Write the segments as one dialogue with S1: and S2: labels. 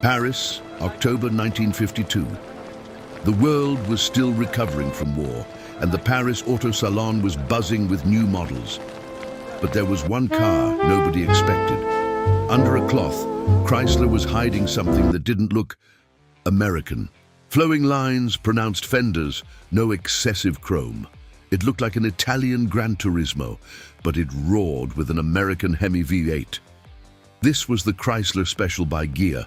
S1: Paris, October 1952. The world was still recovering from war, and the Paris Auto Salon was buzzing with new models. But there was one car nobody expected. Under a cloth, Chrysler was hiding something that didn't look American. Flowing lines, pronounced fenders, no excessive chrome. It looked like an Italian Gran Turismo, but it roared with an American Hemi V8. This was the Chrysler Special by Ghia,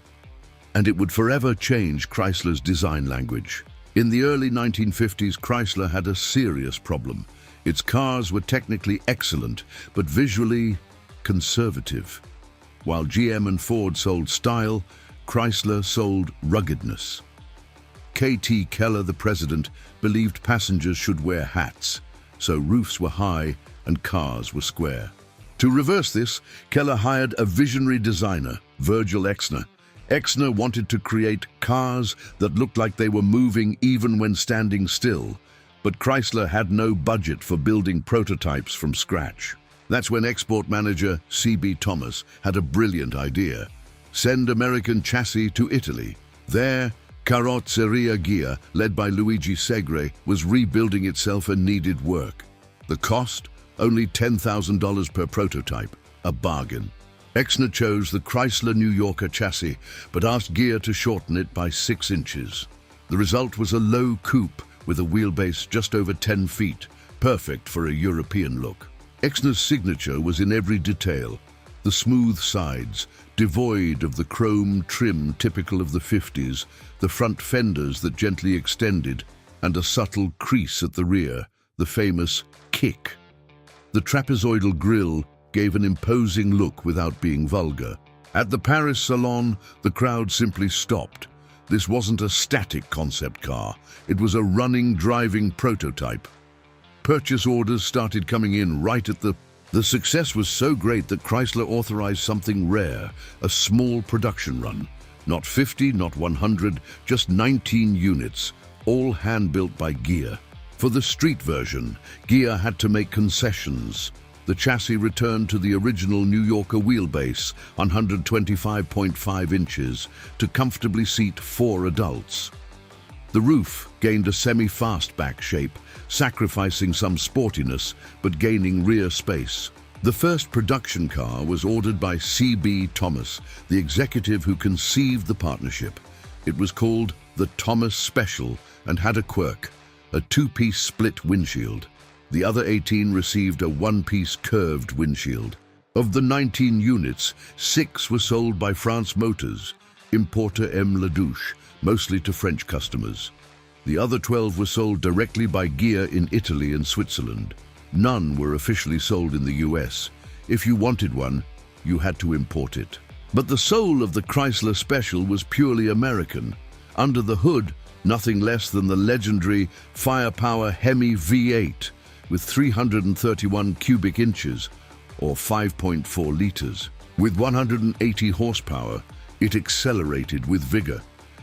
S1: and it would forever change Chrysler's design language. In the early 1950s, Chrysler had a serious problem. Its cars were technically excellent, but visually conservative. While GM and Ford sold style, Chrysler sold ruggedness. K.T. Keller, the president, believed passengers should wear hats, so roofs were high and cars were square. To reverse this, Keller hired a visionary designer, Virgil Exner. Exner wanted to create cars that looked like they were moving even when standing still, but Chrysler had no budget for building prototypes from scratch. That's when export manager C.B. Thomas had a brilliant idea. Send American chassis to Italy. There, Carrozzeria Ghia, led by Luigi Segre, was rebuilding itself and needed work. The cost? Only $10,000 per prototype, a bargain. Exner chose the Chrysler New Yorker chassis, but asked Ghia to shorten it by 6 inches. The result was a low coupe with a wheelbase just over 10 feet, perfect for a European look. Exner's signature was in every detail. The smooth sides, devoid of the chrome trim typical of the 50s, the front fenders that gently extended, and a subtle crease at the rear, the famous kick. The trapezoidal grille gave an imposing look without being vulgar. At the Paris Salon, the crowd simply stopped. This wasn't a static concept car. It was a running, driving prototype. Purchase orders started coming in right at the success was so great that Chrysler authorized something rare, a small production run. Not 50, not 100, just 19 units, all hand-built by Ghia. For the street version, Ghia had to make concessions. The chassis returned to the original New Yorker wheelbase, 125.5 inches, to comfortably seat 4 adults. The roof gained a semi-fastback shape, sacrificing some sportiness, but gaining rear space. The first production car was ordered by C.B. Thomas, the executive who conceived the partnership. It was called the Thomas Special and had a quirk, a 2-piece split windshield. The other 18 received a 1-piece curved windshield. Of the 19 units, 6 were sold by France Motors, importer M. Ladouche, mostly to French customers. The other 12 were sold directly by Ghia in Italy and Switzerland. None were officially sold in the US. If you wanted one, you had to import it. But the soul of the Chrysler Special was purely American. Under the hood, nothing less than the legendary FirePower Hemi V8, with 331 cubic inches, or 5.4 liters. With 180 horsepower, it accelerated with vigor.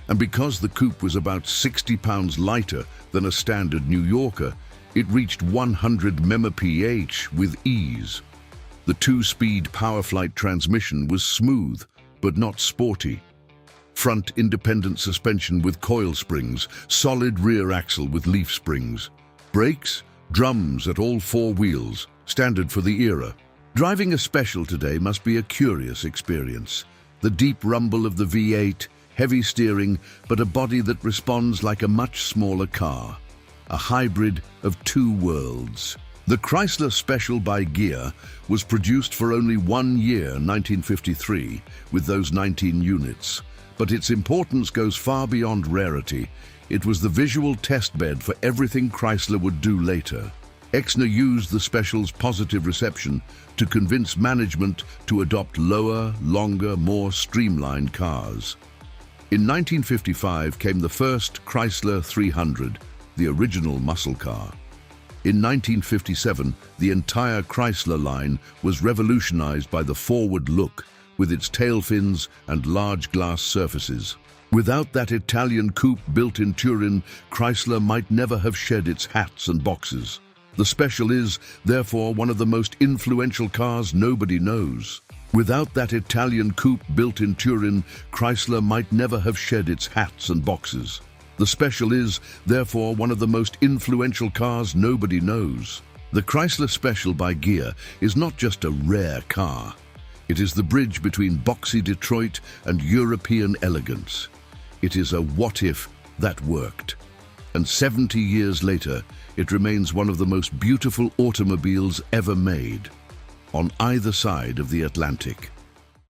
S1: And because the coupe was about 60 pounds lighter than a standard New Yorker, it reached 100 mph with ease. The 2-speed PowerFlite transmission was smooth, but not sporty. Front independent suspension with coil springs, solid rear axle with leaf springs. Brakes? Drums at all 4 wheels, standard for the era. Driving a Special today must be a curious experience. The deep rumble of the V8, heavy steering, but a body that responds like a much smaller car. A hybrid of 2 worlds. The Chrysler Special by Ghia was produced for only 1 year, 1953, with those 19 units. But its importance goes far beyond rarity. It was the visual testbed for everything Chrysler would do later. Exner used the Special's positive reception to convince management to adopt lower, longer, more streamlined cars. In 1955 came the first Chrysler 300, the original muscle car. In 1957, the entire Chrysler line was revolutionized by the forward look, with its tail fins and large glass surfaces. Without that Italian coupe built in Turin, Chrysler might never have shed its hats and boxes. The Special is, therefore, one of the most influential cars nobody knows. Without that Italian coupe built in Turin, Chrysler might never have shed its hats and boxes. The Special is, therefore, one of the most influential cars nobody knows. The Chrysler Special by Ghia is not just a rare car. It is the bridge between boxy Detroit and European elegance. It is a what-if that worked. And 70 years later, it remains one of the most beautiful automobiles ever made, on either side of the Atlantic.